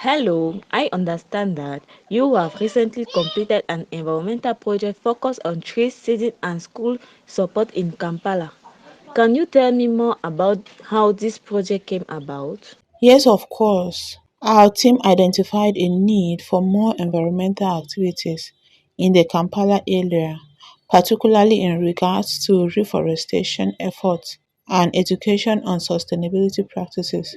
Hello, I understand that you have recently completed an environmental project focused on tree seeding and school support in Kampala. Can you tell me more about how this project came about? Yes, of course. Our team identified a need for more environmental activities in the Kampala area, particularly in regards to reforestation efforts and education on sustainability practices.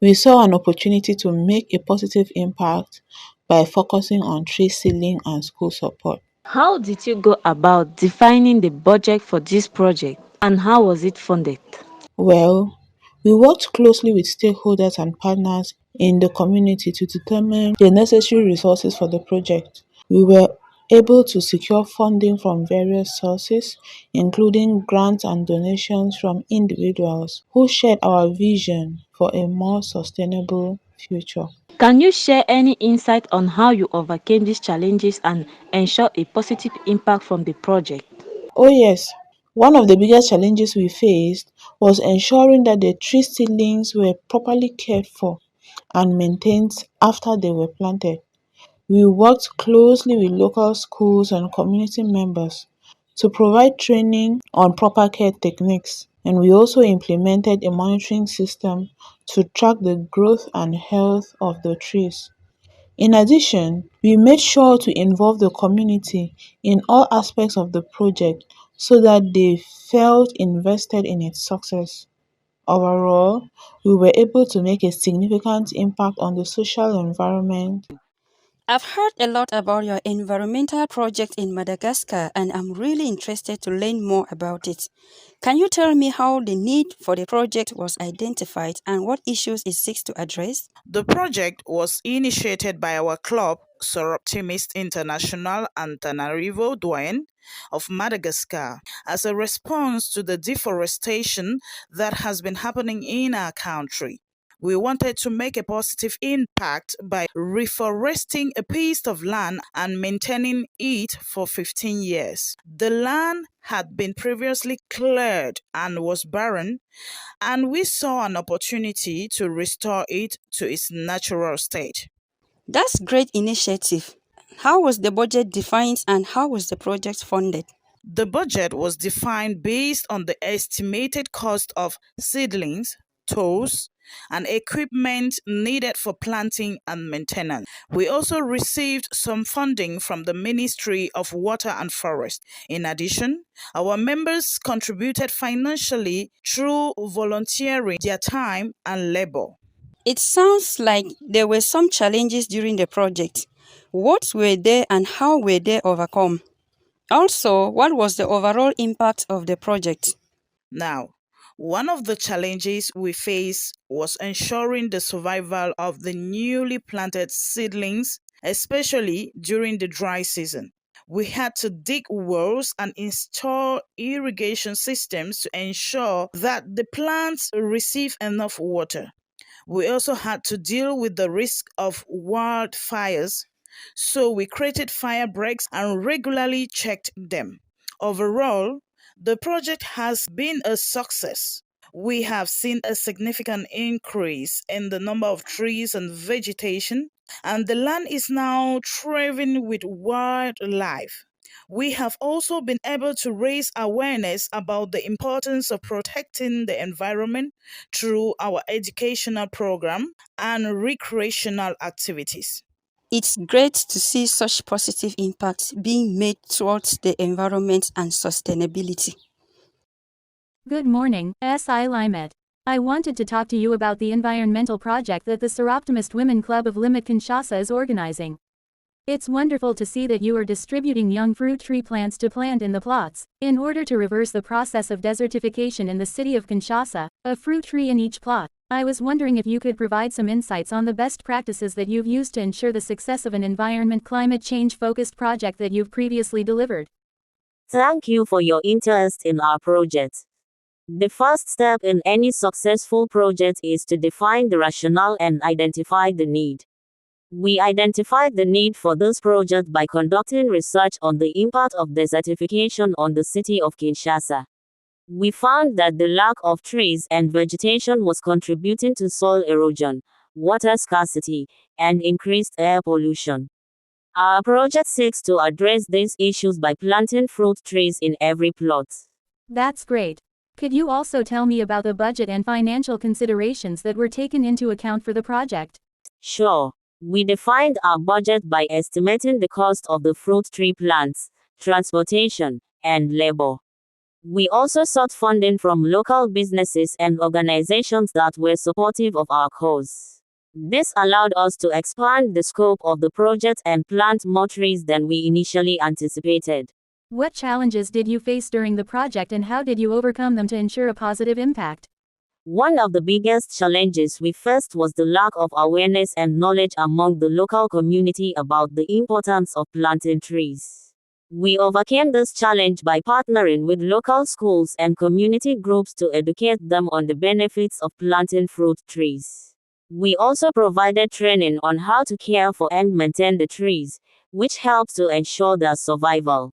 We saw an opportunity to make a positive impact by focusing on tree sealing and school support. How did you go about defining the budget for this project and how was it funded? Well, we worked closely with stakeholders and partners in the community to determine the necessary resources for the project. We were able to secure funding from various sources, including grants and donations from individuals who shared our vision for a more sustainable future. Can you share any insight on how you overcame these challenges and ensure a positive impact from the project? Oh, yes. One of the biggest challenges we faced was ensuring that the tree seedlings were properly cared for and maintained after they were planted. We worked closely with local schools and community members to provide training on proper care techniques, and we also implemented a monitoring system to track the growth and health of the trees. In addition, we made sure to involve the community in all aspects of the project so that they felt invested in its success. Overall, we were able to make a significant impact on the social environment. I've heard a lot about your environmental project in Madagascar and I'm really interested to learn more about it. Can you tell me how the need for the project was identified and what issues it seeks to address? The project was initiated by our club, Soroptimist International and Tanarivo Douane of Madagascar, as a response to the deforestation that has been happening in our country. We wanted to make a positive impact by reforesting a piece of land and maintaining it for 15 years. The land had been previously cleared and was barren, and we saw an opportunity to restore it to its natural state. That's great initiative. How was the budget defined and how was the project funded? The budget was defined based on the estimated cost of seedlings, tools, and equipment needed for planting and maintenance. We also received some funding from the Ministry of Water and Forest. In addition, our members contributed financially through volunteering their time and labor. It sounds like there were some challenges during the project. What were they and how were they overcome? Also, what was the overall impact of the project? Now, one of the challenges we face was ensuring the survival of the newly planted seedlings, especially during the dry season. We had to dig wells and install irrigation systems to ensure that the plants receive enough water. We also had to deal with the risk of wildfires, so we created fire breaks and regularly checked them. Overall, the project has been a success. We have seen a significant increase in the number of trees and vegetation, and the land is now thriving with wildlife. We have also been able to raise awareness about the importance of protecting the environment through our educational program and recreational activities. It's great to see such positive impacts being made towards the environment and sustainability. Good morning, S.I. Limet. I wanted to talk to you about the environmental project that the Soroptimist Women Club of Limit Kinshasa is organizing. It's wonderful to see that you are distributing young fruit tree plants to plant in the plots. In order to reverse the process of desertification in the city of Kinshasa, a fruit tree in each plot. I was wondering if you could provide some insights on the best practices that you've used to ensure the success of an environment climate change focused project that you've previously delivered. Thank you for your interest in our project. The first step in any successful project is to define the rationale and identify the need. We identified the need for this project by conducting research on the impact of desertification on the city of Kinshasa. We found that the lack of trees and vegetation was contributing to soil erosion, water scarcity, and increased air pollution. Our project seeks to address these issues by planting fruit trees in every plot. That's great. Could you also tell me about the budget and financial considerations that were taken into account for the project? Sure, we defined our budget by estimating the cost of the fruit tree plants, transportation, and labor. We also sought funding from local businesses and organizations that were supportive of our cause. This allowed us to expand the scope of the project and plant more trees than we initially anticipated. What challenges did you face during the project and how did you overcome them to ensure a positive impact? One of the biggest challenges we faced was the lack of awareness and knowledge among the local community about the importance of planting trees. We overcame this challenge by partnering with local schools and community groups to educate them on the benefits of planting fruit trees. We also provided training on how to care for and maintain the trees, which helps to ensure their survival.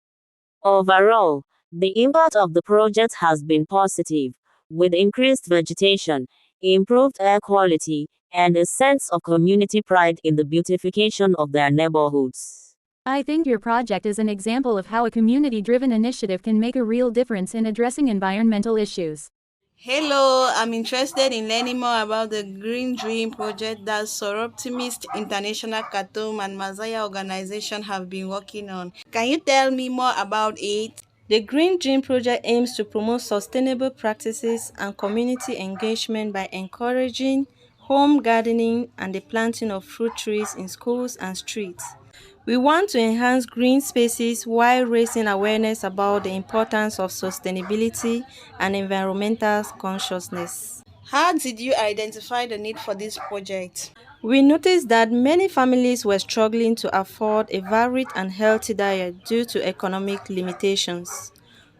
Overall, the impact of the project has been positive, with increased vegetation, improved air quality, and a sense of community pride in the beautification of their neighborhoods. I think your project is an example of how a community-driven initiative can make a real difference in addressing environmental issues. Hello, I'm interested in learning more about the Green Dream project that Soroptimist International Khartoum and Mazaya organization have been working on. Can you tell me more about it? The Green Dream project aims to promote sustainable practices and community engagement by encouraging home gardening and the planting of fruit trees in schools and streets. We want to enhance green spaces while raising awareness about the importance of sustainability and environmental consciousness. How did you identify the need for this project? We noticed that many families were struggling to afford a varied and healthy diet due to economic limitations.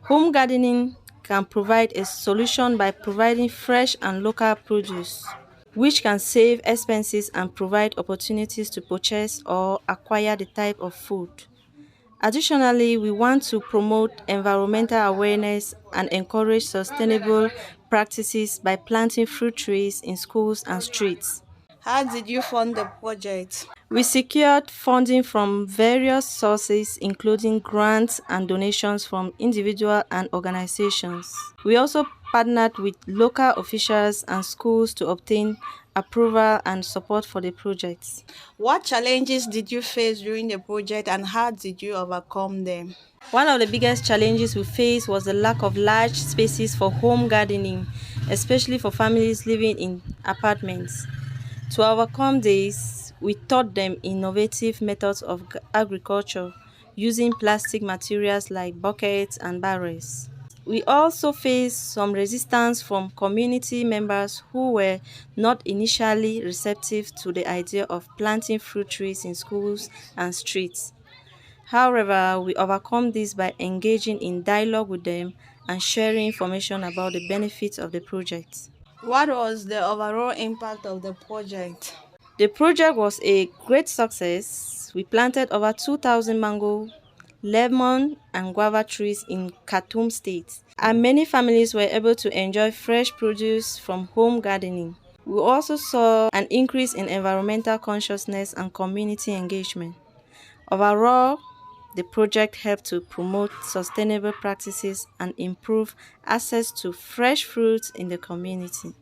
Home gardening can provide a solution by providing fresh and local produce, which can save expenses and provide opportunities to purchase or acquire the type of food. Additionally, we want to promote environmental awareness and encourage sustainable practices by planting fruit trees in schools and streets. How did you fund the project? We secured funding from various sources, including grants and donations from individuals and organizations. We also partnered with local officials and schools to obtain approval and support for the project. What challenges did you face during the project and how did you overcome them? One of the biggest challenges we faced was the lack of large spaces for home gardening, especially for families living in apartments. To overcome this, we taught them innovative methods of agriculture using plastic materials like buckets and barrels. We also faced some resistance from community members who were not initially receptive to the idea of planting fruit trees in schools and streets. However, we overcome this by engaging in dialogue with them and sharing information about the benefits of the project. What was the overall impact of the project? The project was a great success. We planted over 2,000 mango, lemon, and guava trees in Khartoum State, and many families were able to enjoy fresh produce from home gardening. We also saw an increase in environmental consciousness and community engagement. Overall, the project helped to promote sustainable practices and improve access to fresh fruits in the community.